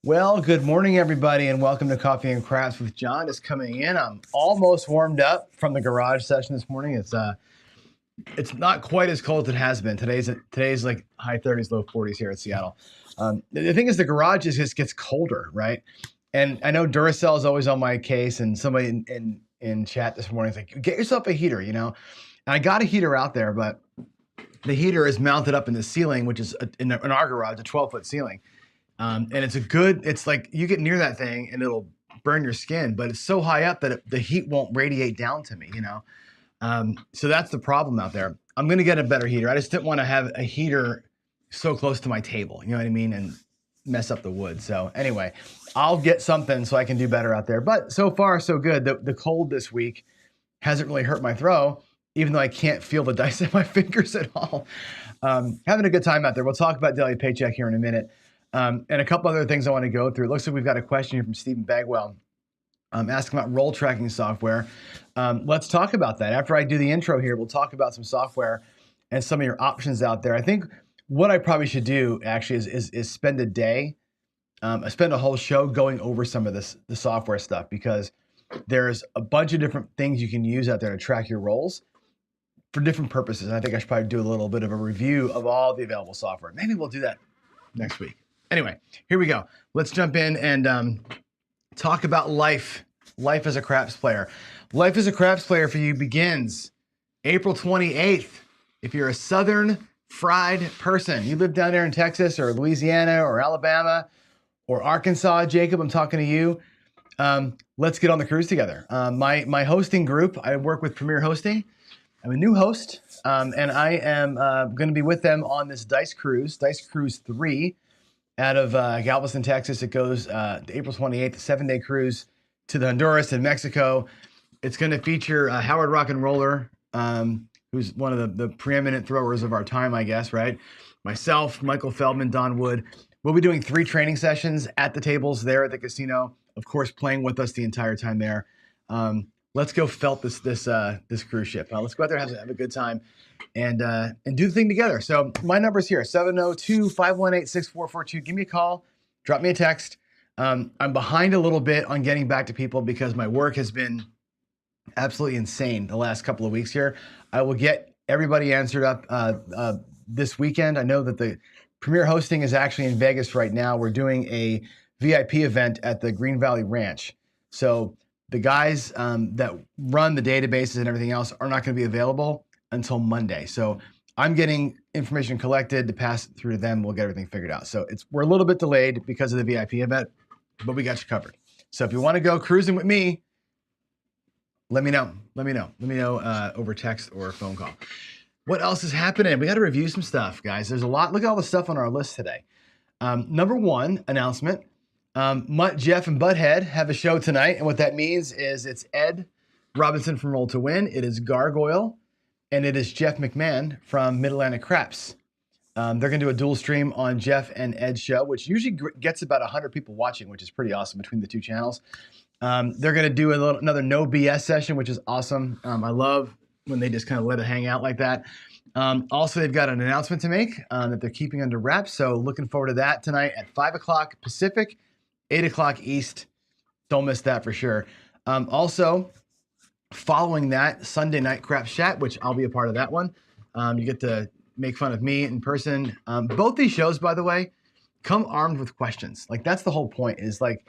Well, good morning, everybody, and welcome to Coffee and Crafts with John. Just coming in, I'm almost warmed up from the garage session this morning. It's not quite as cold as it has been. Today's like high 30s, low 40s here in Seattle. The thing is, the garage just gets colder, right? And I know Duracell is always on my case, and somebody in chat this morning is like, "Get yourself a heater," you know. And I got a heater out there, but the heater is mounted up in the ceiling, which is in our garage, a 12-foot ceiling. And it's like you get near that thing and it'll burn your skin, but it's so high up that the heat won't radiate down to me, you know? So that's the problem out there. I'm going to get a better heater. I just didn't want to have a heater so close to my table, you know what I mean? And mess up the wood. So anyway, I'll get something so I can do better out there. But so far, so good. The cold this week hasn't really hurt my throw, even though I can't feel the dice in my fingers at all. Having a good time out there. We'll talk about Daily Paycheck here in a minute. And a couple other things I want to go through. It looks like we've got a question here from Stephen Bagwell asking about role tracking software. Let's talk about that. After I do the intro here, we'll talk about some software and some of your options out there. I think what I probably should do actually is spend a day, spend a whole show going over some of the software stuff, because there's a bunch of different things you can use out there to track your roles for different purposes. And I think I should probably do a little bit of a review of all the available software. Maybe we'll do that next week. Anyway, here we go. Let's jump in and talk about life as a craps player. Life as a craps player for you begins April 28th. If you're a Southern fried person, you live down there in Texas or Louisiana or Alabama or Arkansas, Jacob, I'm talking to you. Let's get on the cruise together. My hosting group, I work with Premier Hosting. I'm a new host, and I am going to be with them on this Dice Cruise 3. Out of Galveston, Texas. It goes April 28th, a 7-day cruise to the Honduras and Mexico. It's going to feature Howard Rock and Roller, who's one of the preeminent throwers of our time, I guess, right? Myself, Michael Feldman, Don Wood. We'll be doing 3 training sessions at the tables there at the casino. Of course, playing with us the entire time there. Let's go felt this cruise ship. Let's go out there, have a good time, and do the thing together. So my number's here, 702-518-6442. Give me a call, drop me a text. I'm behind a little bit on getting back to people because my work has been absolutely insane the last couple of weeks here. I will get everybody answered up this weekend. I know that the Premier Hosting is actually in Vegas right now. We're doing a VIP event at the Green Valley Ranch. So the guys that run the databases and everything else are not going to be available until Monday. So I'm getting information collected to pass through to them. We'll get everything figured out. So we're a little bit delayed because of the VIP event, but we got you covered. So if you want to go cruising with me, let me know. Let me know over text or phone call. What else is happening? We got to review some stuff, guys. There's a lot. Look at all the stuff on our list today. Number one announcement. Mutt, Jeff, and Butthead have a show tonight, and what that means is it's Ed Robinson from Roll to Win, it is Gargoyle, and it is Jeff McMahon from Mid-Atlantic Craps. They're going to do a dual stream on Jeff and Ed's show, which usually gets about 100 people watching, which is pretty awesome between the two channels. They're going to do another no BS session, which is awesome. I love when they just kind of let it hang out like that. Also, they've got an announcement to make that they're keeping under wraps, so looking forward to that tonight at 5 o'clock Pacific, 8 o'clock East. Don't miss that for sure. Also, following that, Sunday Night Craps Chat, which I'll be a part of that one. You get to make fun of me in person. Both these shows, by the way, come armed with questions. Like, that's the whole point, is like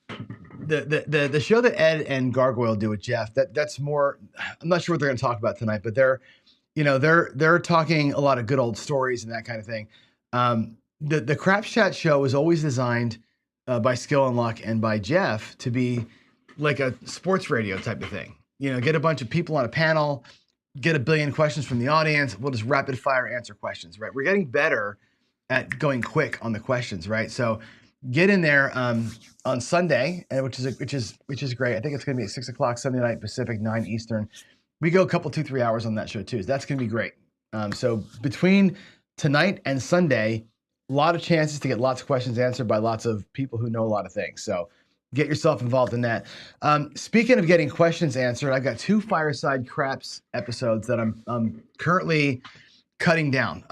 the show that Ed and Gargoyle do with Jeff, that's more, I'm not sure what they're going to talk about tonight, but they're talking a lot of good old stories and that kind of thing. The Craps Chat show is always designed by Skill and Luck and by Jeff to be like a sports radio type of thing. Get a bunch of people on a panel, get a billion questions from the audience. We'll just rapid fire answer questions, right? We're getting better at going quick on the questions, right? So get in there on Sunday, which is great. I think it's going to be at 6 o'clock Sunday night Pacific, 9 Eastern. We go a couple 2-3 hours on that show too. So that's going to be great. So between tonight and Sunday, a lot of chances to get lots of questions answered by lots of people who know a lot of things. So get yourself involved in that. Speaking of getting questions answered, I've got 2 Fireside Craps episodes that I'm currently cutting down.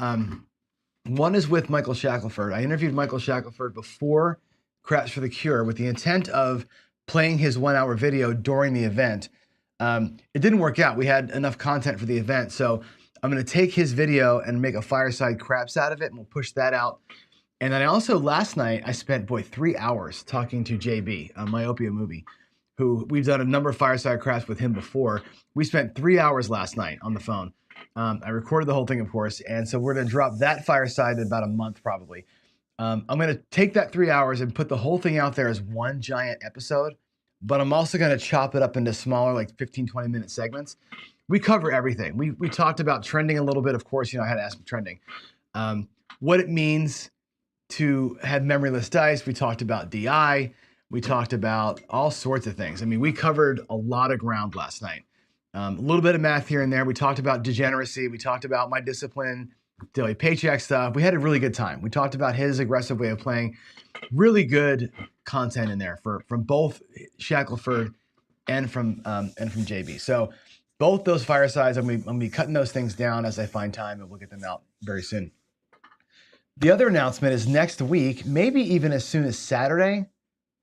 One is with Michael Shackelford. I interviewed Michael Shackelford before Craps for the Cure with the intent of playing his 1 hour video during the event. It didn't work out. We had enough content for the event. So I'm going to take his video and make a fireside craps out of it, and we'll push that out. And then I also, last night, I spent, 3 hours talking to JB, Myopia Movie, who we've done a number of fireside craps with him before. We spent 3 hours last night on the phone. I recorded the whole thing, of course. And so we're going to drop that fireside in about a month, probably. I'm going to take that 3 hours and put the whole thing out there as one giant episode, but I'm also going to chop it up into smaller, like 15, 20-minute segments. We cover everything. We talked about trending a little bit. Of course, I had to ask for trending. What it means to have memoryless dice. We talked about DI. We talked about all sorts of things. I mean, we covered a lot of ground last night. A little bit of math here and there. We talked about degeneracy. We talked about my discipline, daily paycheck stuff. We had a really good time. We talked about his aggressive way of playing. Really good content in there from both Shackelford and from JB. So both those firesides, I'm gonna be cutting those things down as I find time, and we'll get them out very soon. The other announcement is next week, maybe even as soon as Saturday,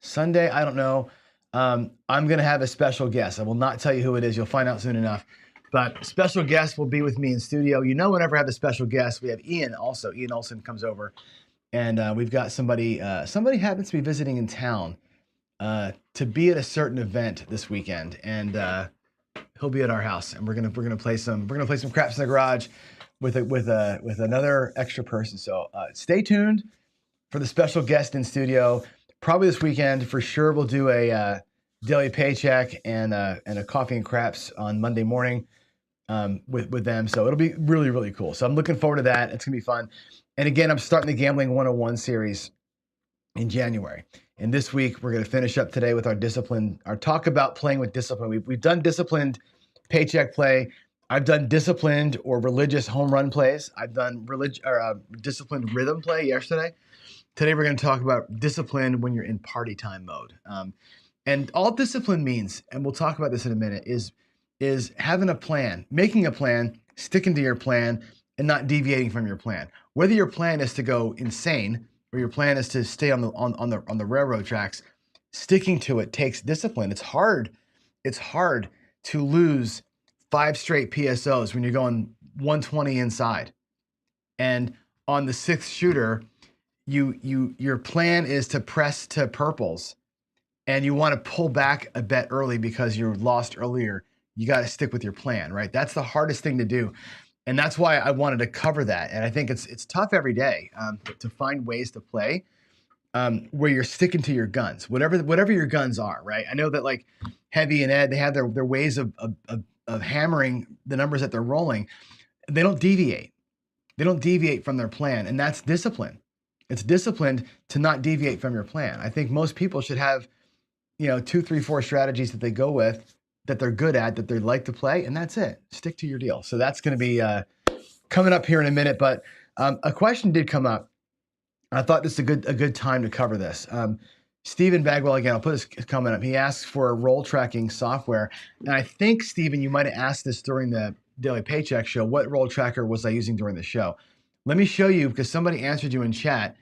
Sunday, I don't know. I'm going to have a special guest. I will not tell you who it is. You'll find out soon enough. But special guest will be with me in studio. Whenever I have a special guest, we have Ian also. Ian Olson comes over. And we've got somebody happens to be visiting in town to be at a certain event this weekend. And he'll be at our house. And we're gonna play some craps in the garage with another extra person. So stay tuned for the special guest in studio. Probably this weekend for sure. We'll do a daily paycheck and a coffee and craps on Monday morning with them. So it'll be really, really cool. So I'm looking forward to that. It's gonna be fun. And again, I'm starting the Gambling 101 series in January. And this week we're gonna finish up today with our talk about playing with discipline. We've done disciplined paycheck play. I've done disciplined or religious home run plays. I've done disciplined rhythm play yesterday. Today we're going to talk about discipline when you're in party time mode. And all discipline means, and we'll talk about this in a minute, is having a plan, making a plan, sticking to your plan, and not deviating from your plan. Whether your plan is to go insane or your plan is to stay on the railroad tracks, sticking to it takes discipline. It's hard. It's hard to lose 5 straight PSOs when you're going 120 inside. And on the 6th shooter, your plan is to press to purples and you want to pull back a bet early because you lost earlier. You got to stick with your plan, right? That's the hardest thing to do. And that's why I wanted to cover that. And I think it's tough every day to find ways to play where you're sticking to your guns, whatever your guns are, right? I know that like Heavy and Ed, they have their ways of hammering the numbers that they're rolling. They don't deviate. They don't deviate from their plan. And that's discipline. It's disciplined to not deviate from your plan. I think most people should have, 2, 3, 4 strategies that they go with, that they're good at, that they like to play, and that's it. Stick to your deal. So that's going to be coming up here in a minute. But a question did come up. I thought this is a good time to cover this. Stephen Bagwell, again, I'll put his comment up. He asks for a roll tracking software. And I think, Stephen, you might have asked this during the Daily Paycheck show. What roll tracker was I using during the show? Let me show you, because somebody answered you in chat.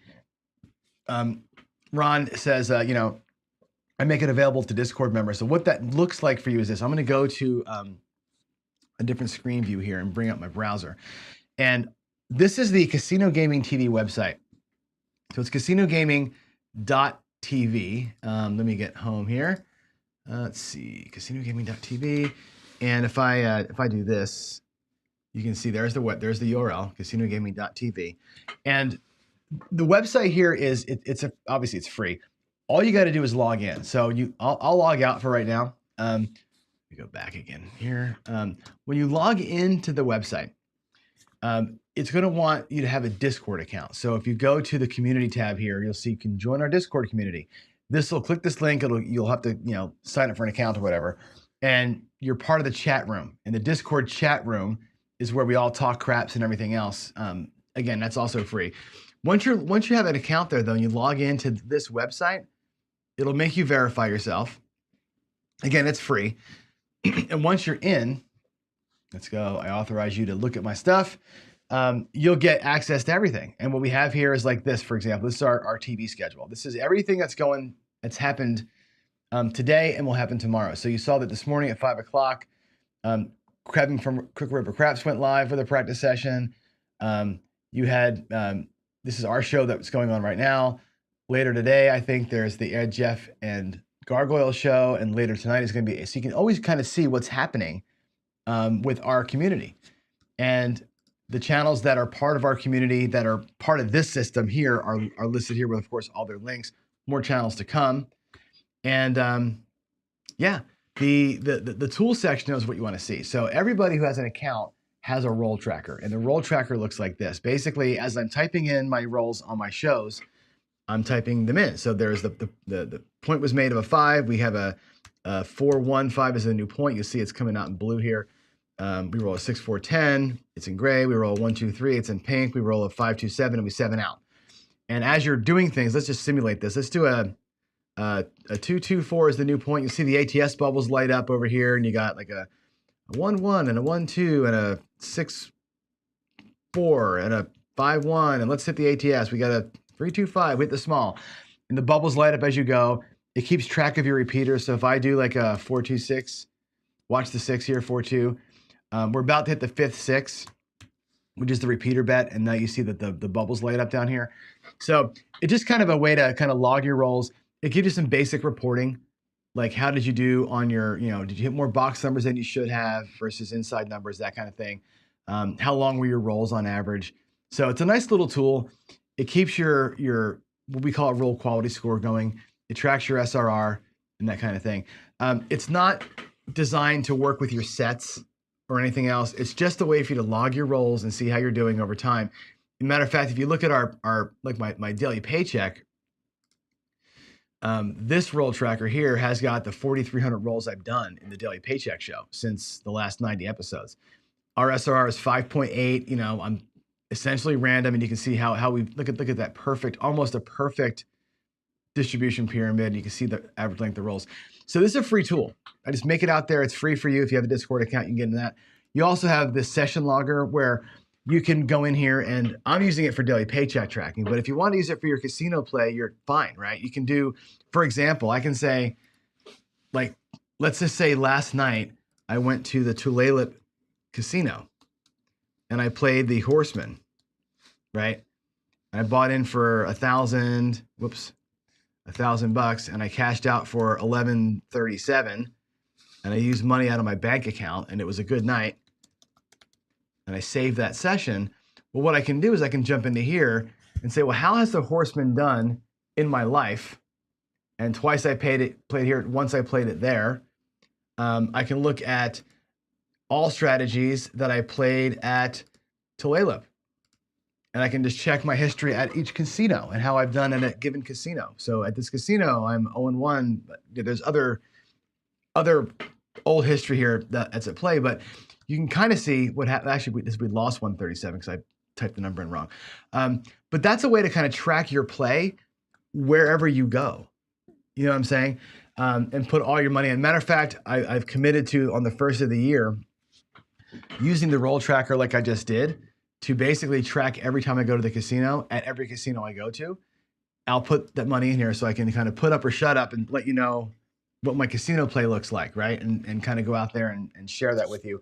Ron says, I make it available to Discord members. So what that looks like for you is this. I'm going to go to a different screen view here and bring up my browser. And this is the Casino Gaming TV website. So it's casinogaming.tv. Let me get home here. Let's see, casinogaming.tv. And if I do this, you can see there's the URL, casinogaming.tv. And the website here is obviously it's free. All you got to do is log in. So I'll log out for right now. Let me go back again here. When you log into the website, it's going to want you to have a Discord account. So if you go to the community tab here, you'll see you can join our Discord community. Click this link. You'll have to sign up for an account or whatever, and you're part of the chat room. And the Discord chat room is where we all talk craps and everything else. Again, that's also free. Once you have an account there, though, and you log into this website, it'll make you verify yourself. Again, it's free. And once you're in, let's go. I authorize you to look at my stuff. you'll get access to everything. And what we have here is like this, for example. This is our TV schedule. This is everything that's happened today and will happen tomorrow. So you saw that this morning at 5 o'clock, Kevin from Crook River Craps went live with a practice session. You had, this is our show that's going on right now. Later today, I think there's the Ed, Jeff, and Gargoyle show. And later tonight is going to be, so you can always kind of see what's happening with our community. And the channels that are part of our community, that are part of this system here, are listed here with, of course, all their links. More channels to come. And yeah, the tool section is what you want to see. So everybody who has an account has a role tracker, and the role tracker looks like this. Basically, as I'm typing in my roles on my shows, I'm typing them in. So there's the point was made of a 5. We have a 4, 1, 5 is a new point. You'll see it's coming out in blue here. We roll a 6, 4, 10. It's in gray. We roll a 1, 2, 3. It's in pink. We roll a 5, 2, 7, and we 7 out. And as you're doing things, let's just simulate this. Let's do a 2, 2, 4 is the new point. You see the ATS bubbles light up over here, and you got like a 1, 1 and a 1, 2 and a 6, 4 and a 5, 1. And let's hit the ATS. We got a 3, 2, 5. Hit the small, and the bubbles light up as you go. It keeps track of your repeaters. So if I do like a 4, 2, 6, watch the 6 here, 4, 2. We're about to hit the 5th 6, which is the repeater bet. And now you see that the bubbles light up down here. So it's just kind of a way to kind of log your rolls. It gives you some basic reporting, like how did you do on your, did you hit more box numbers than you should have versus inside numbers, that kind of thing. How long were your rolls on average? So it's a nice little tool. It keeps your what we call a roll quality score going. It tracks your SRR and that kind of thing. It's not designed to work with your sets or anything else. It's just a way for you to log your rolls and see how you're doing over time. As a matter of fact, if you look at our like my daily paycheck, this roll tracker here has got the 4,300 rolls I've done in the daily paycheck show since the last 90 episodes. Our SRR is 5.8. I'm essentially random, and you can see how we look at that perfect, almost a perfect distribution pyramid. You can see the average length of rolls. So this is a free tool. I just make it out there. It's free for you. If you have a Discord account, you can get into that. You also have this session logger where you can go in here, and I'm using it for daily paycheck tracking, but if you want to use it for your casino play, you're fine, right? You can do, for example, I can say, like, let's just say last night I went to the Tulalip Casino and I played the Horseman, right? I bought in for $1,000 and I cashed out for $1,137, and I used money out of my bank account, and it was a good night. And I saved that session. Well, what I can do is I can jump into here and say, well, how has the Horseman done in my life? And twice I played here, once I played it there. I can look at all strategies that I played at Tulalip. And I can just check my history at each casino and how I've done in a given casino. So at this casino, I'm 0-1. But there's other old history here that's at play, but you can kind of see what happened. Actually, we lost 137 because I typed the number in wrong. But that's a way to kind of track your play wherever you go. You know what I'm saying? And put all your money in. Matter of fact, I've committed to, on the first of the year, using the roll tracker like I just did to basically track every time I go to the casino. At every casino I go to, I'll put that money in here so I can kind of put up or shut up and let you know what my casino play looks like, right? And kind of go out there and share that with you.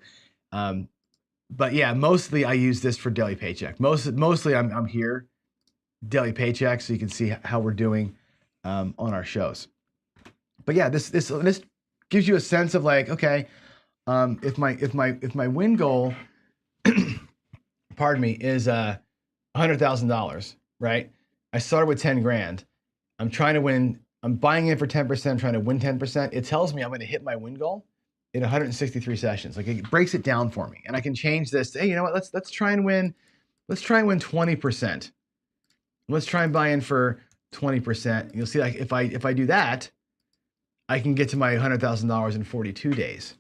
But yeah, mostly I use this for daily paycheck. Mostly I'm here daily paycheck, so you can see how we're doing on our shows. But yeah, this gives you a sense of like, okay, if my win goal, pardon me, is $100,000, right? I started with 10 grand. I'm trying to win. I'm buying in for 10%, trying to win 10%. It tells me I'm going to hit my win goal in 163 sessions. Like, it breaks it down for me, and I can change this to, hey, you know what? Let's try and win 20%. Let's try and buy in for 20%. You'll see, like, if I do that, I can get to my $100,000 in 42 days.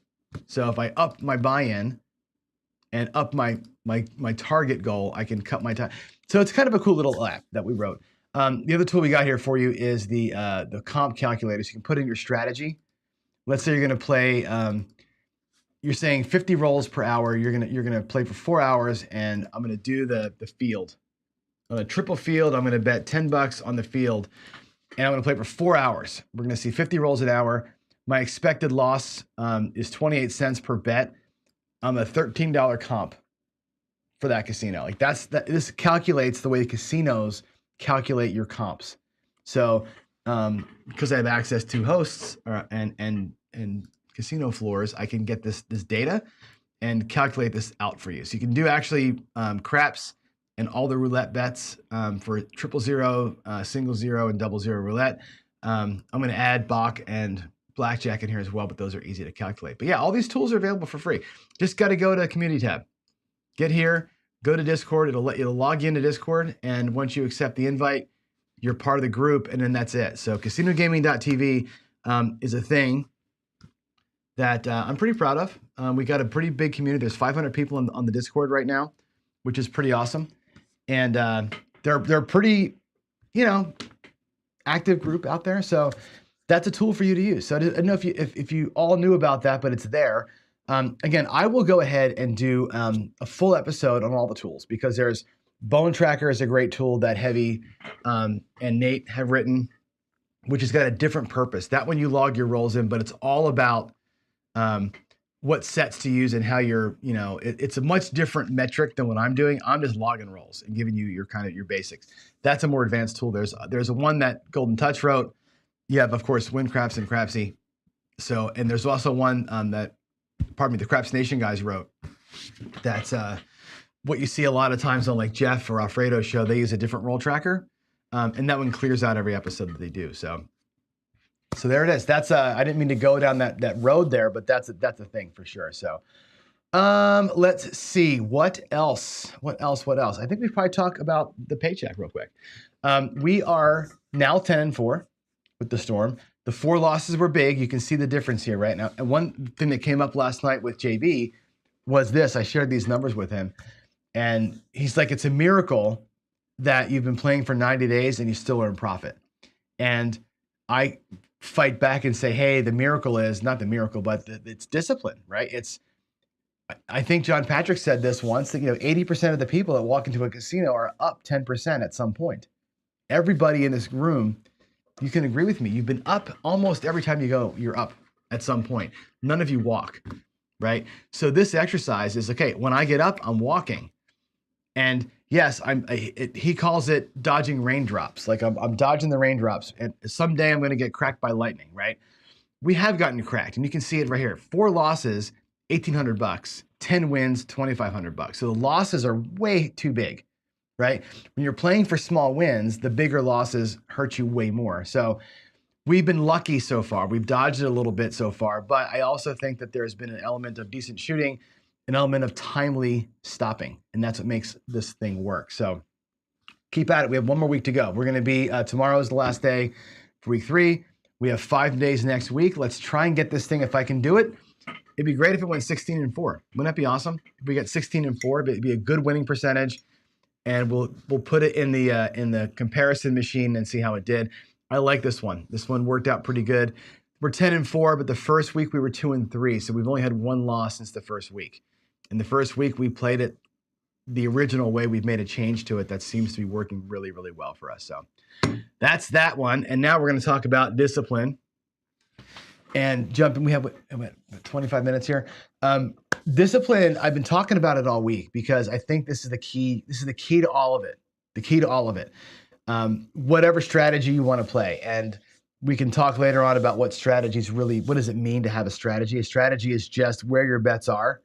So if I up my buy-in and up my target goal, I can cut my time. So it's kind of a cool little app that we wrote. The other tool we got here for you is the comp calculator. So you can put in your strategy. Let's say you're going to play you're saying 50 rolls per hour. You're gonna play for 4 hours, and I'm gonna do the field. On a triple field, I'm gonna bet $10 on the field, and I'm gonna play for 4 hours. We're gonna see 50 rolls an hour. My expected loss is 28 cents per bet. I'm a $13 comp for that casino. Like this calculates the way the casinos calculate your comps. So because I have access to hosts and casino floors, I can get this data and calculate this out for you. So you can do actually craps and all the roulette bets for 000, single zero, and 00 roulette. I'm going to add Bach and blackjack in here as well, but those are easy to calculate. But yeah, all these tools are available for free. Just got to go to the community tab. Get here, go to Discord. It'll log you into Discord, and once you accept the invite, you're part of the group, and then that's it. So casinogaming.tv is a thing that I'm pretty proud of. We got a pretty big community. There's 500 people on the Discord right now, which is pretty awesome. And they're pretty, active group out there. So that's a tool for you to use. So I don't know if you all knew about that, but it's there. Again, I will go ahead and do a full episode on all the tools, because there's Bone Tracker is a great tool that Heavy and Nate have written, which has got a different purpose. That one you log your rolls in, but it's all about what sets to use and how you're, it's a much different metric than what I'm doing. I'm just logging rolls and giving you your basics. That's a more advanced tool. There's a one that Golden Touch wrote. You have, of course, Windcrafts and Crapsy. So, and there's also one that, the Craps Nation guys wrote. That's what you see a lot of times on like Jeff or Alfredo's show. They use a different roll tracker, and that one clears out every episode that they do. So there it is. That's I didn't mean to go down that road there, but that's a thing for sure. So let's see what else. I think we probably talk about the paycheck real quick. We are now 10-4 with the Storm. The 4 losses were big. You can see the difference here right now. And one thing that came up last night with JB was this. I shared these numbers with him, and he's like, it's a miracle that you've been playing for 90 days and you still earn profit. And I fight back and say, hey, the miracle is not the miracle, but it's discipline, right? I think John Patrick said this once, that 80% of the people that walk into a casino are up 10% at some point. Everybody in this room, you can agree with me. You've been up almost every time you go, you're up at some point. None of you walk, right? So this exercise is, okay, when I get up, I'm walking. And yes, he calls it dodging raindrops. Like I'm dodging the raindrops, and someday I'm going to get cracked by lightning, right? We have gotten cracked, and you can see it right here. 4 losses, $1,800. 10 wins, $2,500. So the losses are way too big. Right? When you're playing for small wins, the bigger losses hurt you way more. So we've been lucky so far. We've dodged it a little bit so far, but I also think that there's been an element of decent shooting, an element of timely stopping, and that's what makes this thing work. So keep at it. We have 1 more week to go. We're going to be, tomorrow is the last day for week 3. We have 5 days next week. Let's try and get this thing, if I can do it. It'd be great if it went 16-4. Wouldn't that be awesome? If we get 16-4, it'd be a good winning percentage. And we'll put it in the comparison machine and see how it did. I like this one. This one worked out pretty good. We're 10-4, but the first week we were 2-3, so we've only had 1 loss since the first week. In the first week, we played it the original way. We've made a change to it that seems to be working really, really well for us. So that's that one. And now we're going to talk about discipline. And jumping, we have 25 minutes here. Discipline, I've been talking about it all week because I think this is the key. This is the key to all of it. The key to all of it. Whatever strategy you want to play. And we can talk later on about what strategies really, what does it mean to have a strategy? A strategy is just where your bets are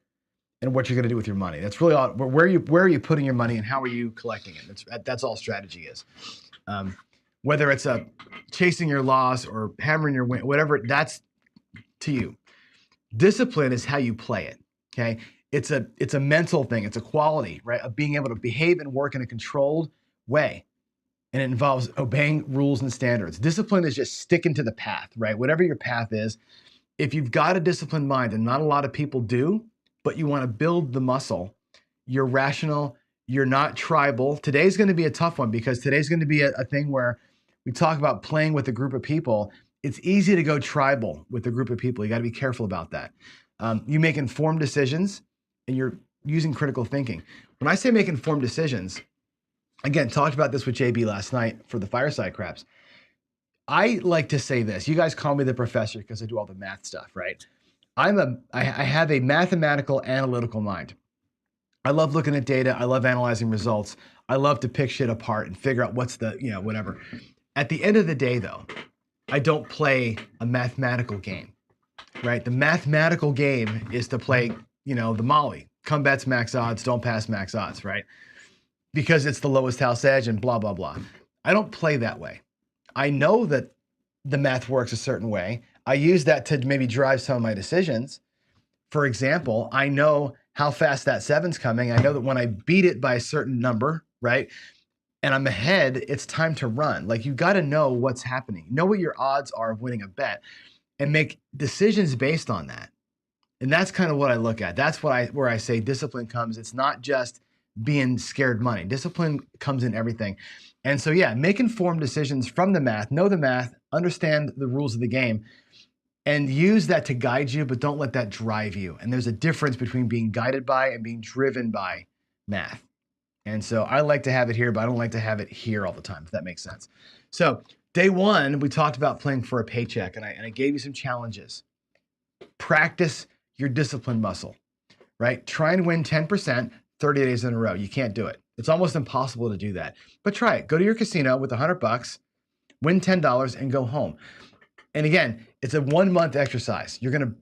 and what you're going to do with your money. That's really all. Where are you putting your money and how are you collecting it? That's all strategy is. Whether it's chasing your loss or hammering your win, whatever, that's to you. Discipline is how you play it. Okay. It's a mental thing. It's a quality, right? Of being able to behave and work in a controlled way. And it involves obeying rules and standards. Discipline is just sticking to the path, right? Whatever your path is, if you've got a disciplined mind, and not a lot of people do, but you want to build the muscle, you're rational, you're not tribal. Today's going to be a tough one because today's going to be a thing where we talk about playing with a group of people. It's easy to go tribal with a group of people. You got to be careful about that. You make informed decisions and you're using critical thinking. When I say make informed decisions, again, talked about this with JB last night for the Fireside Craps. I like to say this. You guys call me the professor because I do all the math stuff, right? I have a mathematical, analytical mind. I love looking at data. I love analyzing results. I love to pick shit apart and figure out what's the, whatever. At the end of the day, though, I don't play a mathematical game, right? The mathematical game is to play, the Molly. Come bets, max odds, don't pass max odds, right? Because it's the lowest house edge and blah, blah, blah. I don't play that way. I know that the math works a certain way. I use that to maybe drive some of my decisions. For example, I know how fast that 7's coming. I know that when I beat it by a certain number, right, and I'm ahead, it's time to run. Like, you got to know what's happening. Know what your odds are of winning a bet and make decisions based on that. And that's kind of what I look at. That's where I say discipline comes. It's not just being scared money. Discipline comes in everything. And so, yeah, make informed decisions from the math, know the math, understand the rules of the game, and use that to guide you, but don't let that drive you. And there's a difference between being guided by and being driven by math. And so I like to have it here, but I don't like to have it here all the time, if that makes sense. So day one, we talked about playing for a paycheck, and I gave you some challenges. Practice your discipline muscle, right? Try and win 10%, 30 days in a row. You can't do it. It's almost impossible to do that, but try it. Go to your casino with $100, win $10 and go home. And again, it's a 1 month exercise. You're going to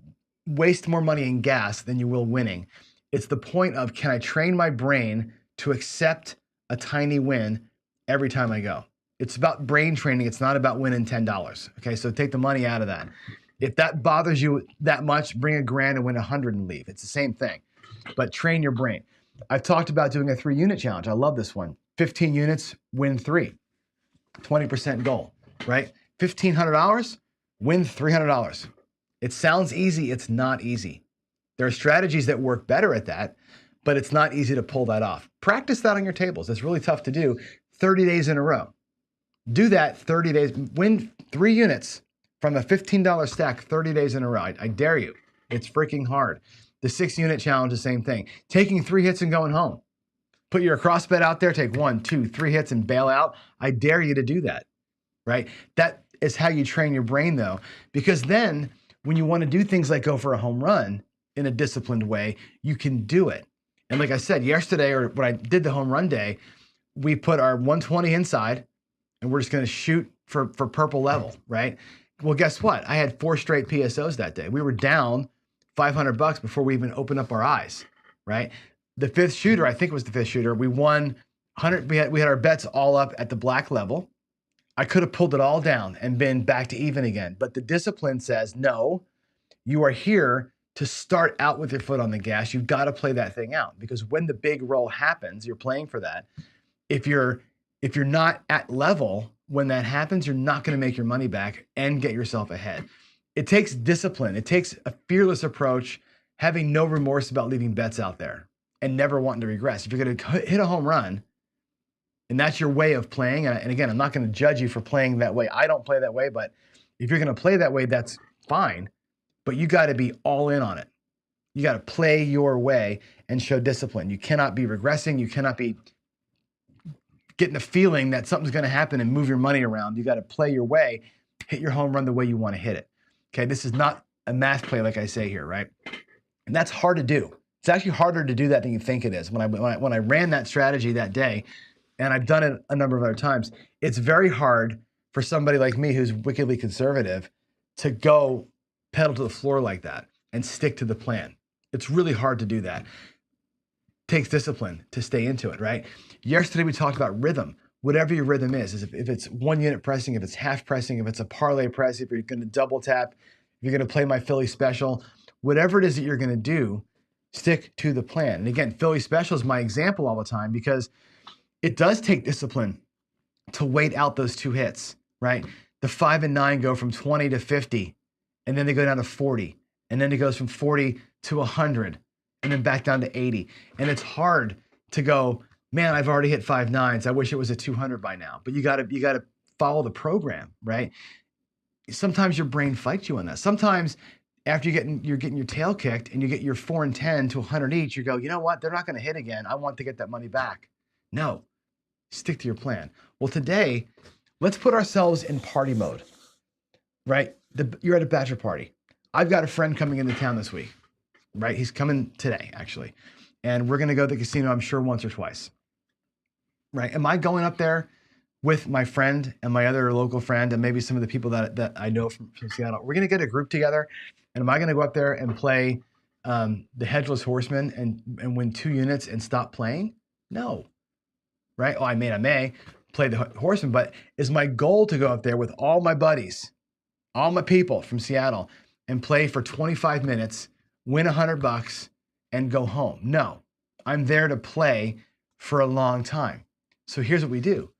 waste more money in gas than you will winning. It's the point of, can I train my brain to accept a tiny win every time I go? It's about brain training. It's not about winning $10. Okay. So take the money out of that. If that bothers you that much, bring $1,000 and win 100 and leave. It's the same thing, but train your brain. I've talked about doing a 3-unit challenge. I love this one. 15 units, win 3, 20% goal, right? $1,500, win $300. It sounds easy. It's not easy. There are strategies that work better at that, but it's not easy to pull that off. Practice that on your tables. It's really tough to do 30 days in a row. Do that 30 days, win 3 units from a $15 stack 30 days in a row. I dare you. It's freaking hard. The 6-unit challenge, the same thing. Taking 3 hits and going home. Put your cross bet out there, take 1, 2, 3 hits and bail out. I dare you to do that, right? That is how you train your brain, though, because then when you want to do things like go for a home run in a disciplined way, you can do it. And like I said, yesterday, or when I did the home run day, we put our 120 inside and we're just going to shoot for purple level, right? Well, guess what? I had 4 straight PSOs that day. We were down $500 before we even opened up our eyes, right? The 5th shooter, I think it was the 5th shooter, we won 100. We had our bets all up at the black level. I could have pulled it all down and been back to even again. But the discipline says, no, you are here to start out with your foot on the gas. You've got to play that thing out, because when the big roll happens, you're playing for that. If you're not at level when that happens, you're not going to make your money back and get yourself ahead. It takes discipline. It takes a fearless approach, having no remorse about leaving bets out there and never wanting to regress. If you're going to hit a home run and that's your way of playing, and again, I'm not going to judge you for playing that way. I don't play that way, but if you're going to play that way, that's fine. But you got to be all in on it. You got to play your way and show discipline. You cannot be regressing. You cannot be getting the feeling that something's going to happen and move your money around. You got to play your way, hit your home run the way you want to hit it. Okay, this is not a math play like I say here, right? And that's hard to do. It's actually harder to do that than you think it is. When I ran that strategy that day, and I've done it a number of other times, it's very hard for somebody like me who's wickedly conservative to go pedal to the floor like that and stick to the plan. It's really hard to do that. It takes discipline to stay into it, right? Yesterday we talked about rhythm. Whatever your rhythm is if it's 1 unit pressing, if it's half pressing, if it's a parlay press, if you're going to double tap, if you're going to play my Philly special, whatever it is that you're going to do, stick to the plan. And again, Philly special is my example all the time, because it does take discipline to wait out those 2 hits, right? The 5 and 9 go from 20 to 50, and then they go down to 40, and then it goes from 40 to 100, and then back down to 80. And it's hard to go, man, I've already hit 5 9s. I wish it was a 200 by now. But you got to follow the program, right? Sometimes your brain fights you on that. Sometimes, after you're getting your tail kicked and you get your 4 and 10 to 100 each, you go, you know what? They're not going to hit again. I want to get that money back. No, stick to your plan. Well, today, let's put ourselves in party mode, right? You're at a bachelor party. I've got a friend coming into town this week, right? He's coming today, actually. And we're going to go to the casino, I'm sure, once or twice, right? Am I going up there with my friend and my other local friend and maybe some of the people that I know from Seattle? We're going to get a group together, and am I going to go up there and play the Headless Horseman and win 2 units and stop playing? No, right? Oh, I may play the Horseman, but is my goal to go up there with all my buddies, all my people from Seattle, and play for 25 minutes, win $100 and go home? No, I'm there to play for a long time. So here's what we do,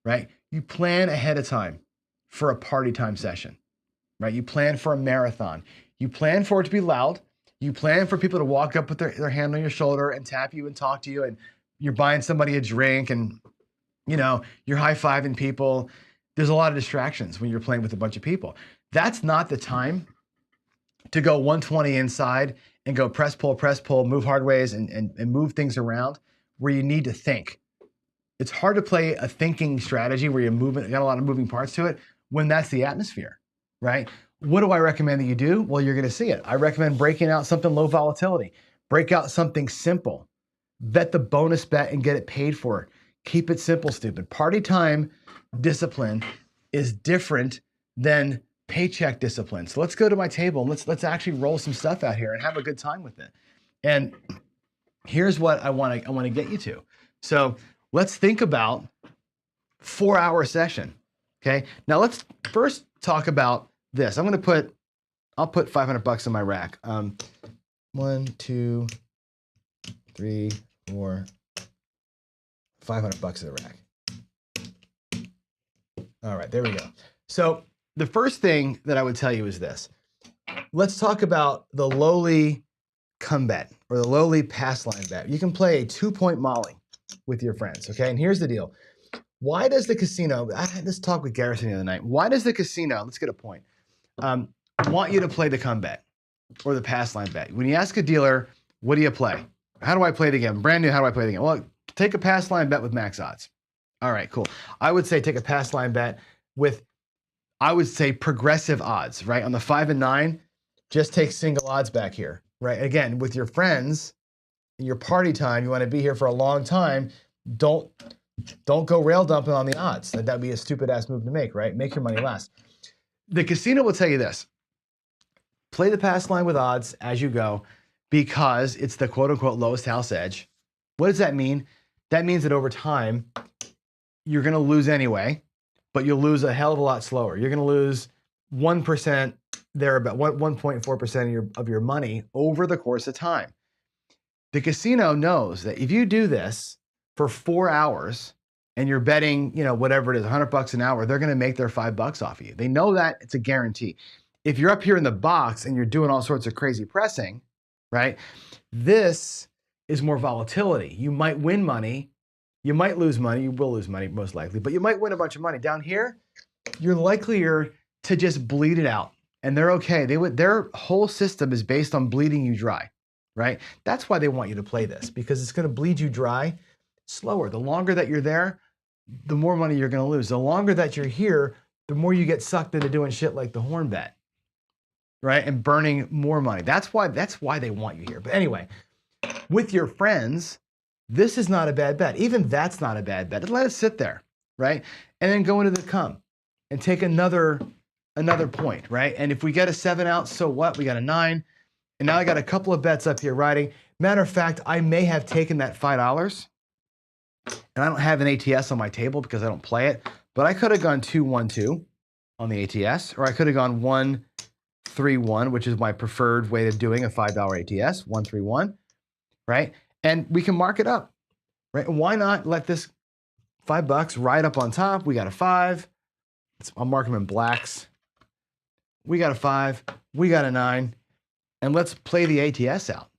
right? You plan ahead of time for a party time session, right? You plan for a marathon. You plan for it to be loud. You plan for people to walk up with their hand on your shoulder and tap you and talk to you, and you're buying somebody a drink and, you know, you're high-fiving people. There's a lot of distractions when you're playing with a bunch of people. That's not the time to go 120 inside and go press, pull, move hard ways and move things around where you need to think. It's hard to play a thinking strategy where you're moving, got a lot of moving parts to it when that's the atmosphere, right? What do I recommend that you do? Well, you're going to see it. I recommend breaking out something low volatility. Break out something simple. Bet the bonus bet and get it paid for. Keep it simple, stupid. Party time discipline is different than paycheck discipline. So let's go to my table and let's actually roll some stuff out here and have a good time with it. And here's what I want to get you to. So let's think about 4-hour session. Okay. Now let's first talk about this. I'll put $500 in my rack. 1, 2, 3, 4, $500 in the rack. All right, there we go. So the first thing that I would tell you is this. Let's talk about the lowly come bet or the lowly pass line bet. You can play a 2-point molly with your friends, okay? And here's the deal. Why does the casino, I had this talk with Garrison the other night. Why does the casino, let's get a point, want you to play the come bet or the pass line bet? When you ask a dealer, what do you play? How do I play the game? Brand new, how do I play the game? Well, take a pass line bet with max odds. All right, cool. I would say take a pass line bet with, I would say, progressive odds, right? On the 5 and 9, just take single odds back here, right? Again, with your friends, your party time, you want to be here for a long time. Don't go rail dumping on the odds. That'd be a stupid ass move to make, right? Make your money last. The casino will tell you this. Play the pass line with odds as you go because it's the quote unquote lowest house edge. What does that mean? That means that over time, you're going to lose anyway, but you'll lose a hell of a lot slower. You're going to lose 1% there, about 1.4% of your money over the course of time. The casino knows that if you do this for 4 hours and you're betting, you know, whatever it is, $100 an hour, they're going to make their $5 off of you. They know that. It's a guarantee. If you're up here in the box and you're doing all sorts of crazy pressing, right? This is more volatility. You might win money. You might lose money. You will lose money most likely, but you might win a bunch of money. Down here, you're likelier to just bleed it out. And they're okay. Their whole system is based on bleeding you dry, right? That's why they want you to play this, because it's going to bleed you dry slower. The longer that you're there, the more money you're going to lose. The longer that you're here, the more you get sucked into doing shit like the horn bet, right? And burning more money. That's why they want you here. But anyway, with your friends, this is not a bad bet. Even that's not a bad bet. Let it sit there, right? And then go into the come and take another point, right? And if we get a 7 out, so what? We got a 9. And now I got a couple of bets up here riding. Matter of fact, I may have taken that $5. And I don't have an ATS on my table because I don't play it. But I could have gone 2-1-2 on the ATS, or I could have gone 1-3-1, which is my preferred way of doing a $5 ATS, 1-3-1, right? And we can mark it up, right? And why not let this $5 ride up on top? We got a 5. I'll mark them in blacks. We got a 5. We got a 9. And let's play the ATS out,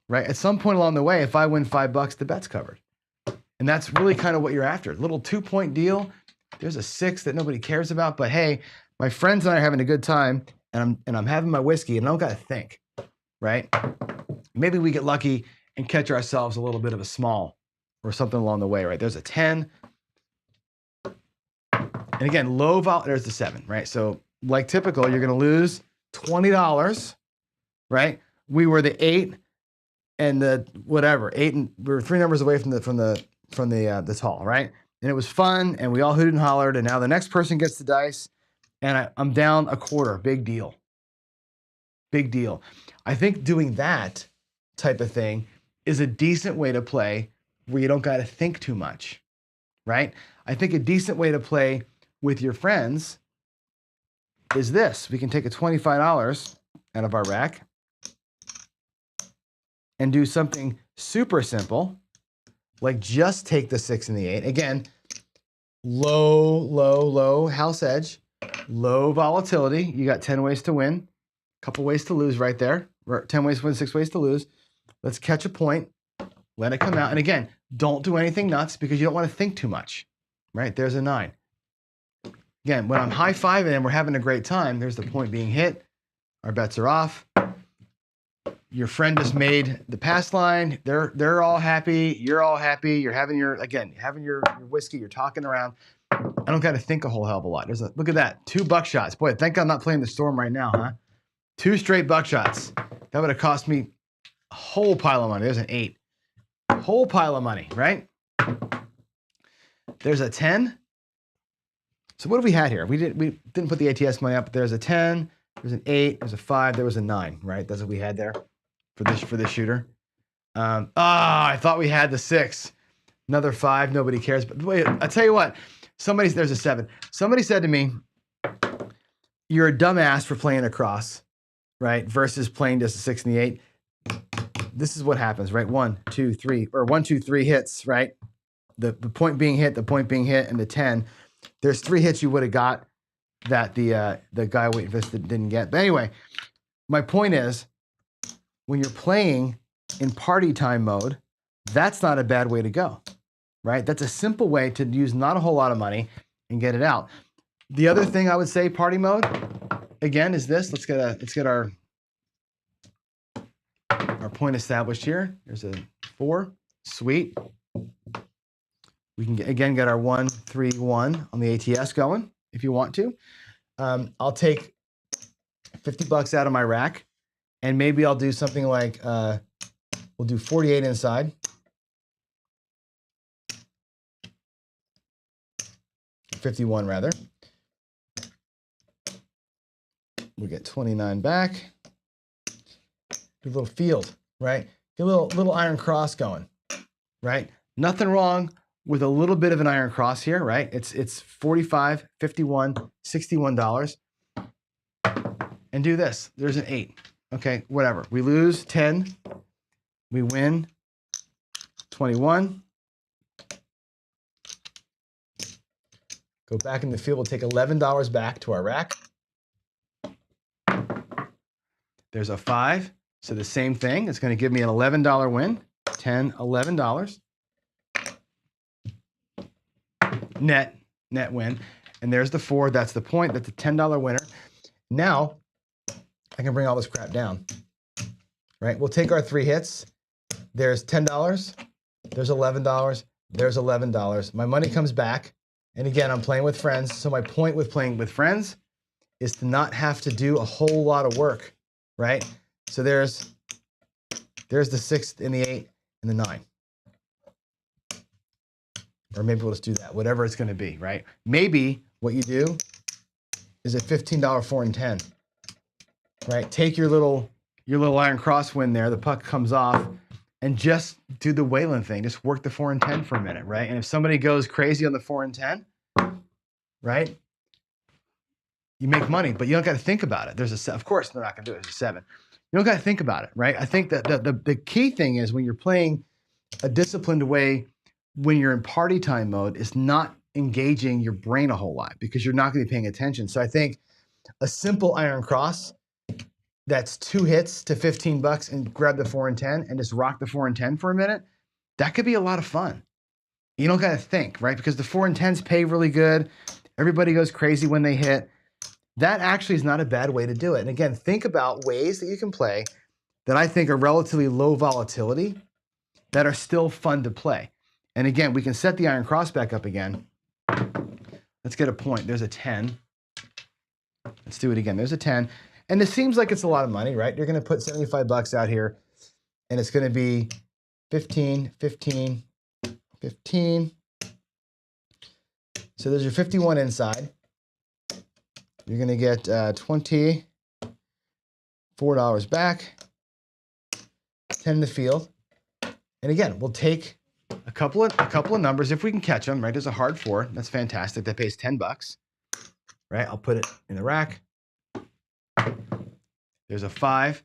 right? At some point along the way, if I win $5, the bet's covered. And that's really kind of what you're after. Little 2-point deal. There's a 6 that nobody cares about, but hey, my friends and I are having a good time. and I'm having my whiskey and I don't got to think, right? Maybe we get lucky and catch ourselves a little bit of a small or something along the way, right? There's a 10. And again, there's the 7, right? So like typical, you're going to lose $20, right? We were the 8 and the whatever, 8 and we were 3 numbers away from the tall, right? And it was fun and we all hooted and hollered and now the next person gets the dice and I'm down a quarter. Big deal. Big deal. I think doing that type of thing is a decent way to play where you don't got to think too much, right? I think a decent way to play with your friends is this. We can take a $25 out of our rack and do something super simple, like just take the 6 and the 8. Again, low house edge, low volatility. You got 10 ways to win, a couple ways to lose right there. 10 ways to win, 6 ways to lose. Let's catch a point, let it come out. And again, don't do anything nuts because you don't want to think too much, right? There's a 9. Again, when I'm high-fiving and we're having a great time, there's the point being hit. Our bets are off. Your friend just made the pass line. They're all happy. You're all happy. You're having your whiskey. You're talking around. I don't got to think a whole hell of a lot. Look at that. 2 buckshots. Boy, thank God I'm not playing the storm right now, huh? 2 straight buckshots. That would have cost me a whole pile of money. There's an 8. Whole pile of money, right? There's a 10. So what have we had here? We didn't put the ATS money up, but there's a 10, there's an 8, there's a 5, there was a 9, right? That's what we had there for this shooter. I thought we had the 6. Another 5, nobody cares. But wait, I'll tell you what, there's a 7. Somebody said to me, you're a dumbass for playing across, right? Versus playing just a 6 and the 8. This is what happens, right? 1, 2, 3 hits, right? The point being hit, and the 10. There's 3 hits you would have got that the guy waiting for this didn't get. But anyway, my point is, when you're playing in party time mode, that's not a bad way to go, right? That's a simple way to use not a whole lot of money and get it out. The other thing I would say, party mode, again, is this. Let's get our point established here. There's a 4. Sweet. We can get our 1, 3, 1 on the ATS going if you want to. I'll take $50 out of my rack, and maybe I'll do something like we'll do 48 inside, 51 rather. We get 29 back. Do a little field, right? Get a little iron cross going, right? Nothing wrong with a little bit of an iron cross here, right? It's $45, $51, $61. And do this. There's an 8. Okay, whatever. We lose 10. We win 21. Go back in the field. We'll take $11 back to our rack. There's a 5. So the same thing. It's going to give me an $11 win. $10, $11. Net win. And there's the 4. That's the point. That's a $10 winner. Now, I can bring all this crap down. Right? We'll take our 3 hits. There's $10. There's $11. There's $11. My money comes back. And again, I'm playing with friends. So my point with playing with friends is to not have to do a whole lot of work. Right? So there's the 6 and the 8 and the 9. Or maybe we'll just do that, whatever it's going to be, right? Maybe what you do is a $15 4 and 10, right? Take your little iron cross win there, the puck comes off, and just do the Wayland thing. Just work the 4 and 10 for a minute, right? And if somebody goes crazy on the 4 and 10, right? You make money, but you don't got to think about it. Of course, they're not going to do it. There's a 7. You don't got to think about it, right? I think that the key thing is when you're playing a disciplined way, when you're in party time mode, is not engaging your brain a whole lot because you're not going to be paying attention. So I think a simple iron cross that's 2 hits to $15 and grab the 4 and 10 and just rock the 4 and 10 for a minute, that could be a lot of fun. You don't got to think, right? Because the 4 and 10s pay really good. Everybody goes crazy when they hit. that actually is not a bad way to do it. And again, think about ways that you can play that I think are relatively low volatility that are still fun to play. And again, we can set the iron cross back up again. Let's get a point. There's a 10. Let's do it again. There's a 10. And it seems like it's a lot of money, right? You're going to put 75 bucks out here, and it's going to be 15, 15, 15. So there's your 51 inside. You're going to get $24 back, 10 in the field. And again, we'll take a couple of numbers if we can catch them, right? There's a hard 4. That's fantastic. That pays 10 bucks, right? I'll put it in the rack. There's a 5.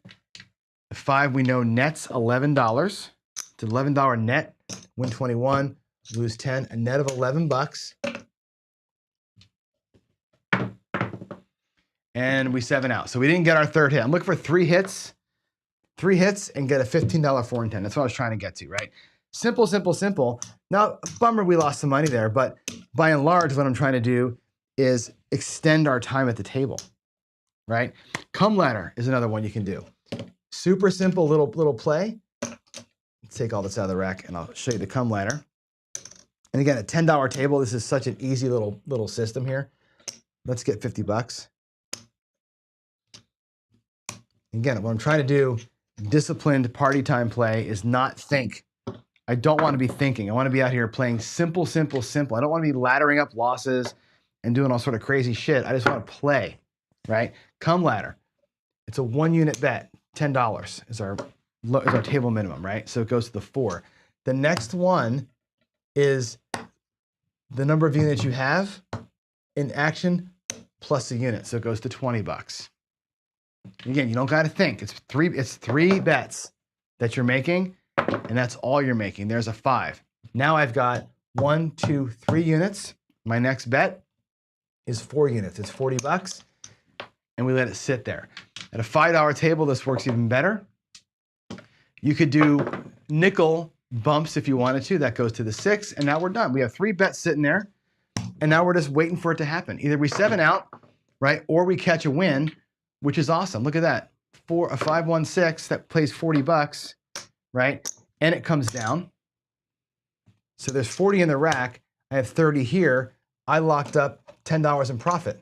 The 5 we know nets $11. It's an $11 net. Win 21, lose 10. A net of 11 bucks. And we 7 out. So we didn't get our third hit. I'm looking for 3 hits. 3 hits and get a $15 4 and 10. That's what I was trying to get to, right? Simple, simple, simple. Now, bummer we lost some money there, but by and large, what I'm trying to do is extend our time at the table, right? Come ladder is another one you can do. Super simple little play. Let's take all this out of the rack and I'll show you the come ladder. And again, a $10 table. This is such an easy little system here. Let's get 50 bucks. Again, what I'm trying to do, disciplined party time play, is not think. I don't want to be thinking. I want to be out here playing simple, simple, simple. I don't want to be laddering up losses and doing all sort of crazy shit. I just want to play, right? Come ladder. It's a 1 unit bet. $10 is our table minimum, right? So it goes to the 4. The next one is the number of units you have in action plus a unit. So it goes to 20 bucks. Again, you don't got to think. It's three bets that you're making, and that's all you're making. There's a 5. Now I've got 1, 2, 3 units. My next bet is 4 units. It's 40 bucks, and we let it sit there. At a $5 table, this works even better. You could do nickel bumps if you wanted to. That goes to the 6, and now we're done. We have 3 bets sitting there, and now we're just waiting for it to happen. Either we 7 out, right, or we catch a win, which is awesome. Look at that. A 5, 1, 6 that plays 40 bucks, right? And it comes down. So there's 40 in the rack. I have 30 here. I locked up $10 in profit.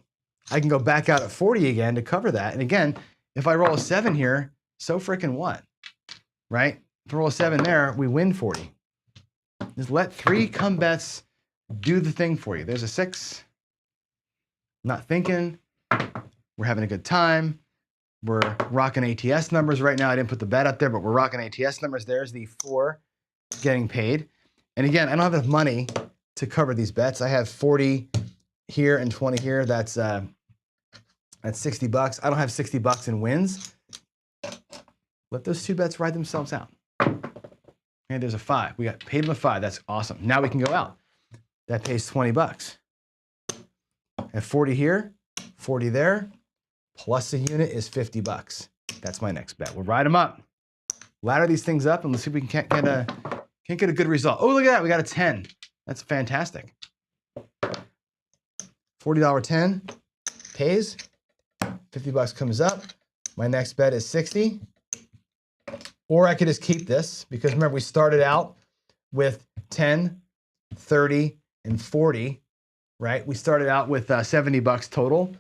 I can go back out at 40 again to cover that. And again, if I roll a 7 here, so freaking what, right? If I roll a 7 there, we win 40. Just let 3 come bets do the thing for you. There's a 6. Not thinking. We're having a good time. We're rocking ATS numbers right now. I didn't put the bet up there, but we're rocking ATS numbers. There's the 4 getting paid. And again, I don't have enough money to cover these bets. I have 40 here and 20 here. That's 60 bucks. I don't have 60 bucks in wins. Let those 2 bets ride themselves out. And there's a 5. We got paid him a 5. That's awesome. Now we can go out. That pays 20 bucks. At 40 here, 40 there, plus a unit is 50 bucks. That's my next bet. We'll ride them up. Ladder these things up and let's see if we can get a good result. Oh, look at that. We got a 10. That's fantastic. $40 10 pays. 50 bucks comes up. My next bet is 60. Or I could just keep this because remember we started out with 10, 30, and 40, right? We started out with 70 bucks total.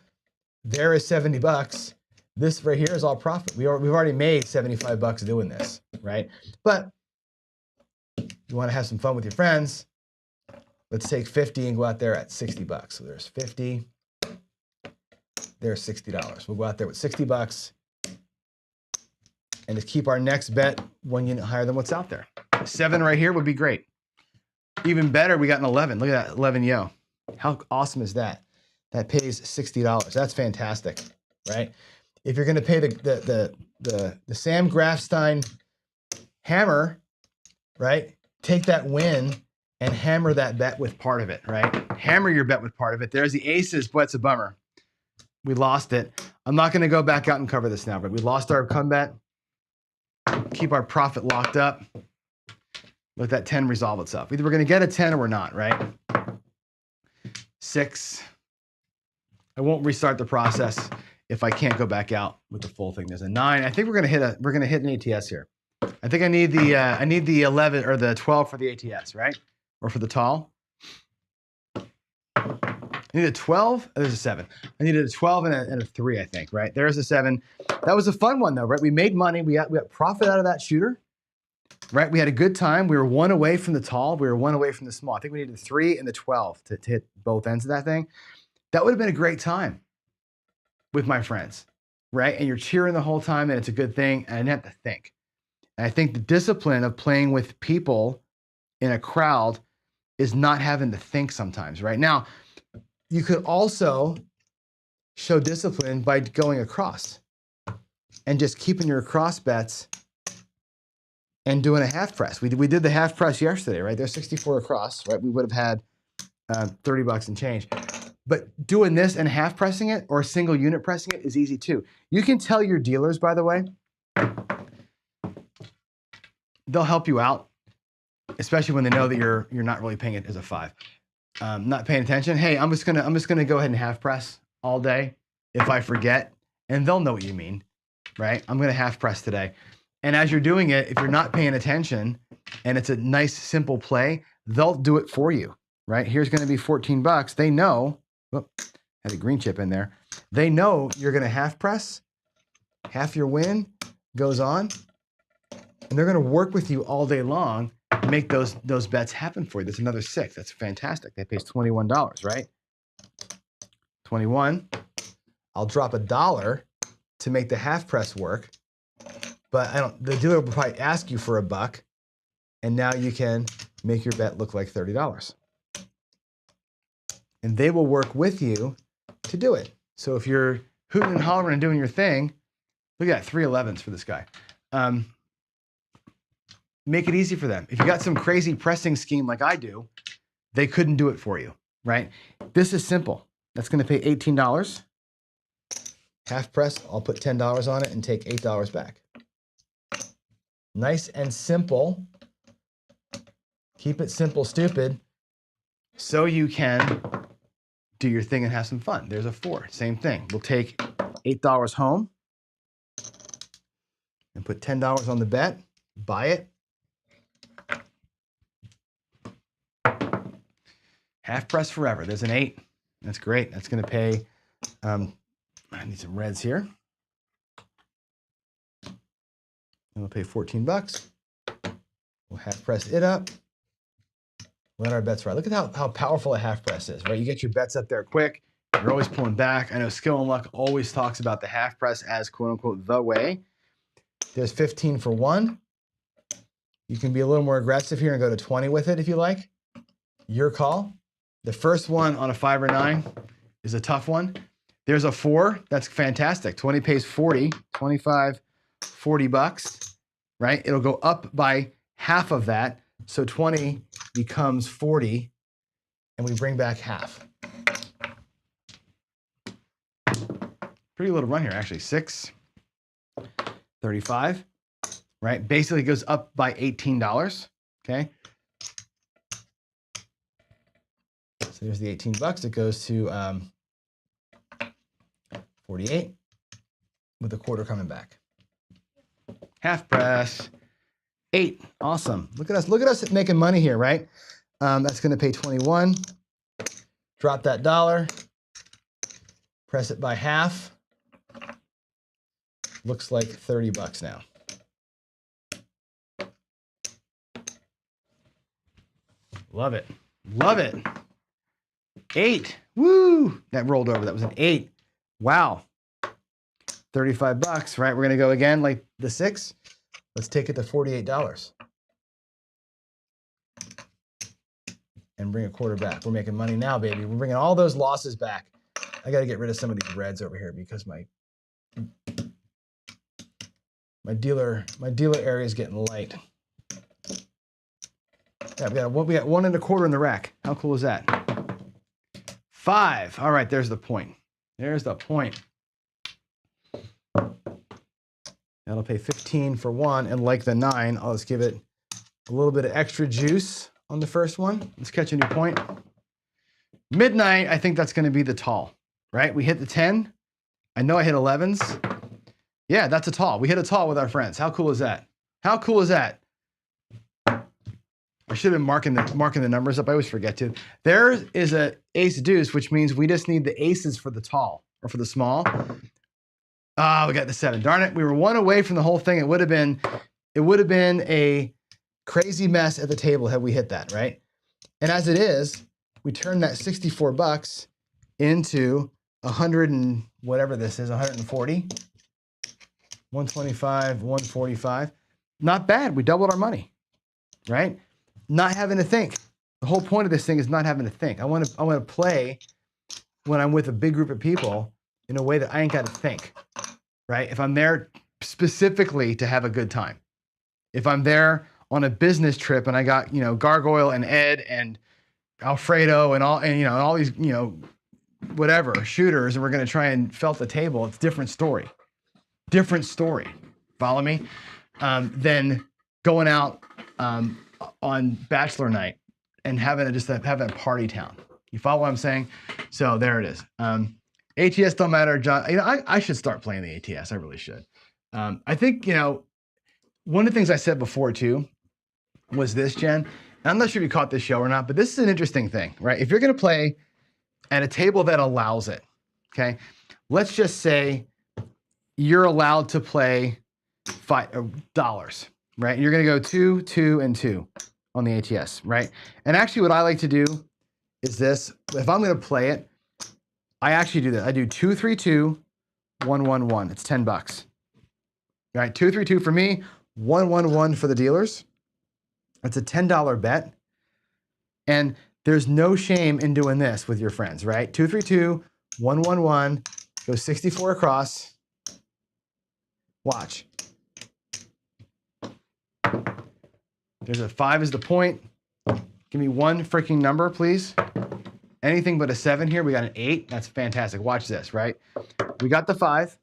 There is 70 bucks. This right here is all profit. We've already made 75 bucks doing this, right? But you want to have some fun with your friends, let's take 50 and go out there at 60 bucks. So there's 50. There's $60. We'll go out there with 60 bucks and just keep our next bet 1 unit higher than what's out there. 7 right here would be great. Even better, we got an 11. Look at that 11 yo. How awesome is that? That pays $60. That's fantastic, right? If you're going to pay the Sam Grafstein hammer, right? Take that win and hammer that bet with part of it, right? Hammer your bet with part of it. There's the aces. Boy, it's a bummer. We lost it. I'm not going to go back out and cover this now, but we lost our come bet. Keep our profit locked up. Let that 10 resolve itself. Either we're going to get a 10 or we're not, right? 6. I won't restart the process if I can't go back out with the full thing. There's a 9. I think we're gonna hit an ATS here. I think I need the 11 or the 12 for the ATS, right? Or for the tall. I need a 12. Oh, there's a 7. I needed a 12 and a 3, I think, right? There's a 7. That was a fun one though, right? We made money. We got profit out of that shooter, right? We had a good time. We were 1 away from the tall. We were 1 away from the small. I think we needed the 3 and the 12 to hit both ends of that thing. That would have been a great time with my friends, right? And you're cheering the whole time and it's a good thing. And I didn't have to think. And I think the discipline of playing with people in a crowd is not having to think sometimes, right? Now, you could also show discipline by going across and just keeping your cross bets and doing a half press. We did the half press yesterday, right? There's 64 across, right? We would have had 30 bucks and change. But doing this and half pressing it or single unit pressing it is easy too. You can tell your dealers, by the way, they'll help you out, especially when they know that you're not really paying it as a 5. Not paying attention. Hey, I'm just gonna go ahead and half press all day if I forget, and they'll know what you mean, right? I'm gonna half press today. And as you're doing it, if you're not paying attention and it's a nice simple play, they'll do it for you, right? Here's gonna be 14 bucks. They know, oh, had a green chip in there. They know you're gonna half press, half your win goes on, and they're gonna work with you all day long, make those bets happen for you. That's another 6. That's fantastic. That pays $21, right? 21. I'll drop $1 to make the half press work, but the dealer will probably ask you for $1, and now you can make your bet look like $30. And they will work with you to do it. So if you're hooting and hollering and doing your thing, look at that, 3 11s for this guy. Make it easy for them. If you got some crazy pressing scheme like I do, they couldn't do it for you, right? This is simple. That's gonna pay $18. Half press, I'll put $10 on it and take $8 back. Nice and simple. Keep it simple, stupid, so you can do your thing and have some fun. There's a 4, same thing. We'll take $8 home and put $10 on the bet, buy it. Half press forever. There's an 8. That's great. That's going to pay, I need some reds here. And we'll pay 14 bucks. We'll half press it up. Let our bets ride. Look at how powerful a half press is, right? You get your bets up there quick. You're always pulling back. I know Skill and Luck always talks about the half press as quote unquote the way. There's 15 for 1. You can be a little more aggressive here and go to 20 with it if you like. Your call. The first one on a 5 or 9 is a tough one. There's a 4. That's fantastic. 20 pays 40, 25, 40 bucks, right? It'll go up by half of that. So 20 becomes 40 and we bring back half. Pretty little run here, actually. 6, 35, right? Basically goes up by $18, okay? So there's the 18 bucks. It goes to 48 with a quarter coming back. Half press, 8. Awesome. Look at us. Look at us making money here, right? That's going to pay 21. Drop that $1. Press it by half. Looks like 30 bucks now. Love it. Love it. 8. Woo! That rolled over. That was an 8. Wow. 35 bucks, right? We're going to go again like the 6. Let's take it to $48 and bring a quarter back. We're making money now, baby. We're bringing all those losses back. I got to get rid of some of these reds over here because my dealer area is getting light. Yeah, we got 1 1/4 in the rack. How cool is that? 5. All right, there's the point. There's the point. That'll pay 15 for 1, and like the 9, I'll just give it a little bit of extra juice on the first one. Let's catch a new point. Midnight, I think that's going to be the tall, right? We hit the 10. I know I hit 11s. Yeah, that's a tall. We hit a tall with our friends. How cool is that? How cool is that? I should have been marking the numbers up. I always forget to. There is a ace deuce, which means we just need the aces for the tall or for the small. Ah, we got the 7. Darn it. We were 1 away from the whole thing. It would have been a crazy mess at the table had we hit that, right? And as it is, we turned that $64 into 100 and whatever this is, 140, 125, 145. Not bad. We doubled our money, right? Not having to think. The whole point of this thing is not having to think. I want to play when I'm with a big group of people in a way that I ain't got to think, right? If I'm there specifically to have a good time. If I'm there on a business trip and I got, Gargoyle and Ed and Alfredo and all these, whatever shooters, and we're going to try and felt the table, it's different story. Different story. Follow me? Than going out on bachelor night and having a party town. You follow what I'm saying? So there it is. ATS don't matter, John. I should start playing the ATS. I really should. I think, one of the things I said before too was this, Jen. And I'm not sure if you caught this show or not, but this is an interesting thing, right? If you're going to play at a table that allows it, okay? Let's just say you're allowed to play $5, right? You're going to go 2, 2, and 2 on the ATS, right? And actually what I like to do is this. If I'm going to play it, I actually do that. I do 2, 3, 2, 1, 1, 1. It's $10. All right, 2, 3, 2 for me, 1, 1, 1 for the dealers. It's a $10 bet. And there's no shame in doing this with your friends, right? 2, 3, 2, 1, 1, 1, go 64 across. Watch. There's a 5 is the point. Give me one freaking number, please. Anything but a 7 here. We got an 8. That's fantastic. Watch this, right? We got the 5.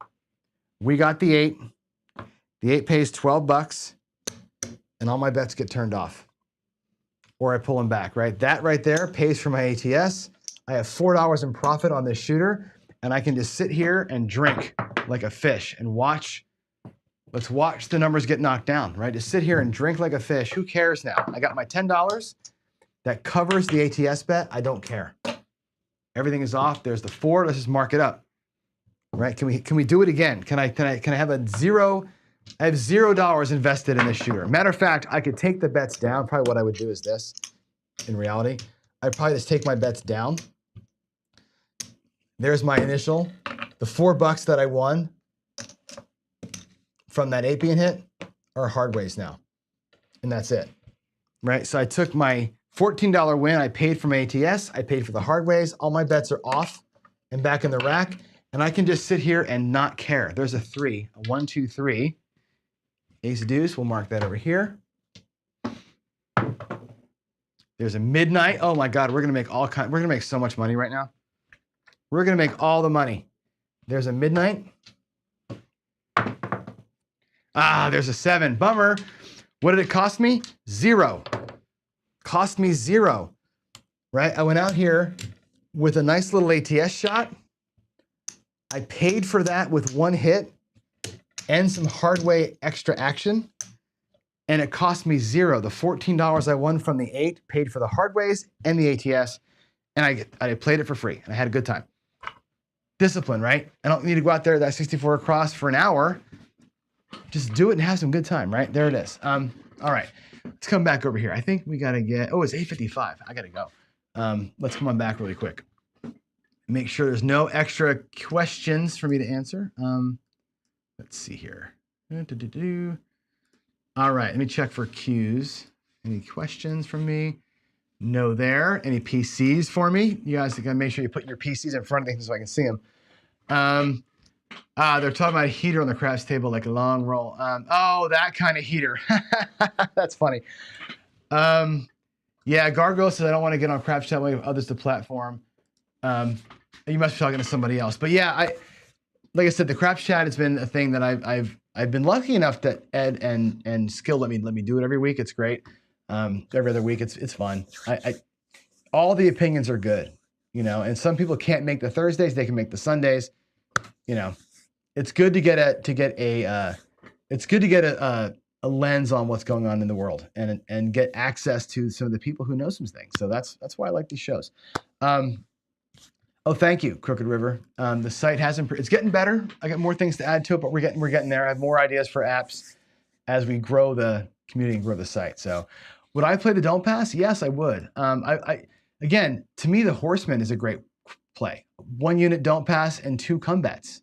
We got the 8. The 8 pays $12, and all my bets get turned off. Or I pull them back, right? That right there pays for my ATS. I have $4 in profit on this shooter, and I can just sit here and drink like a fish and watch. Let's watch the numbers get knocked down, right? Just sit here and drink like a fish. Who cares now? I got my $10 that covers the ATS bet. I don't care. Everything is off. There's the 4. Let's just mark it up, right? Can we do it again? Can I have a 0? I have $0 invested in this shooter. Matter of fact, I could take the bets down. Probably what I would do is this. In reality, I'd probably just take my bets down. There's my initial. The $4 that I won from that 8 being hit are hard ways now. And that's it, right? So I took my $14 win. I paid for my ATS. I paid for the hard ways. All my bets are off and back in the rack. And I can just sit here and not care. There's a 3, a 1, 2, 3. Ace deuce, we'll mark that over here. There's a midnight. Oh my God, we're gonna make so much money right now. We're gonna make all the money. There's a midnight. Ah, there's a 7. Bummer. What did it cost me? 0. Cost me 0. Right? I went out here with a nice little ATS shot. I paid for that with 1 hit and some hard way extra action, and it cost me 0. The $14 I won from the 8 paid for the hard ways and the ATS, and I played it for free, and I had a good time. Discipline, right? I don't need to go out there that 64 across for an hour. Just do it and have some good time, right? There it is. All right, let's come back over here. I think we got to get, it's 8:55. I got to go. Let's come on back really quick. Make sure there's no extra questions for me to answer. Let's see here. All right, let me check for Qs. Any questions from me? No there. Any PCs for me? You guys gotta make sure you put your PCs in front of things so I can see them. They're talking about a heater on the craps table, like a long roll. Oh, that kind of heater. That's funny. Yeah, Gargoyle says I don't want to get on craps chat with others to platform. You must be talking to somebody else. But yeah, like I said, the craps chat has been a thing that I've been lucky enough that Ed and Skill let me do it every week. It's great. Every other week, it's fun. All the opinions are good. you know, and some people can't make the Thursdays, they can make the Sundays. You know, it's good to get a lens on what's going on in the world and get access to some of the people who know some things. So that's why I like these shows. Oh, thank you, Crooked River. The site has improved. It's getting better. I got more things to add to it, but we're getting there. I have more ideas for apps as we grow the community and grow the site. So would I play the Don't Pass? Yes, I would. Again, to me, the Horseman is a great play. 1 unit Don't Pass and 2 come bets,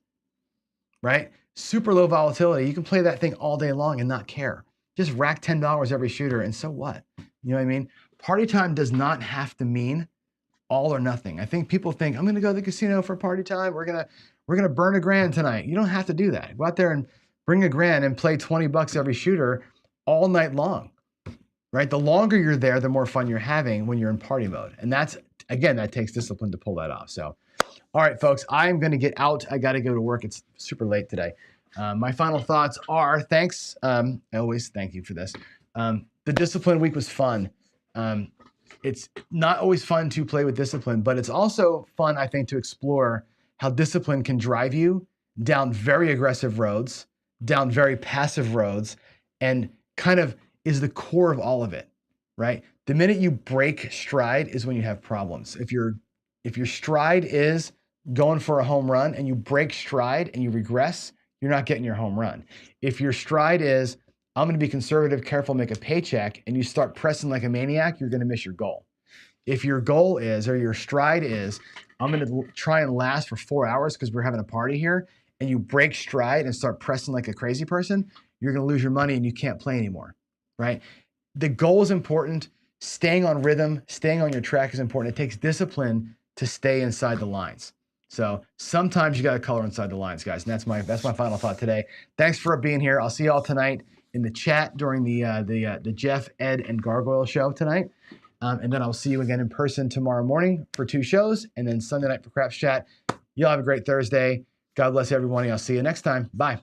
right? Super low volatility. You can play that thing all day long and not care. Just rack $10 every shooter, and so what? You know what I mean? Party time does not have to mean all or nothing. I think people think, I'm gonna go to the casino for party time. We're gonna burn $1,000 tonight. You don't have to do that. Go out there and bring $1,000 and play 20 bucks every shooter all night long, right? The longer you're there, the more fun you're having when you're in party mode. And that's, again, that takes discipline to pull that off. So, all right, folks, I'm gonna get out. I gotta go to work. It's super late today. My final thoughts are, thanks. I always thank you for this. The discipline week was fun. It's not always fun to play with discipline, but it's also fun, I think, to explore how discipline can drive you down very aggressive roads, down very passive roads, and kind of is the core of all of it, right? The minute you break stride is when you have problems. If your stride is going for a home run and you break stride and you regress, you're not getting your home run. If your stride is, I'm going to be conservative, careful, make a paycheck, and you start pressing like a maniac, you're going to miss your goal. If your goal is, or your stride is, I'm going to try and last for 4 hours because we're having a party here, and you break stride and start pressing like a crazy person, you're going to lose your money and you can't play anymore, right? The goal is important. Staying on rhythm, staying on your track is important. It takes discipline to stay inside the lines. So sometimes you got to color inside the lines, guys. And that's my final thought today. Thanks for being here. I'll see you all tonight in the chat during the Jeff, Ed, and Gargoyle show tonight. And then I'll see you again in person tomorrow morning for 2 shows, and then Sunday night for Craps Chat. Y'all have a great Thursday. God bless everyone. I'll see you next time. Bye.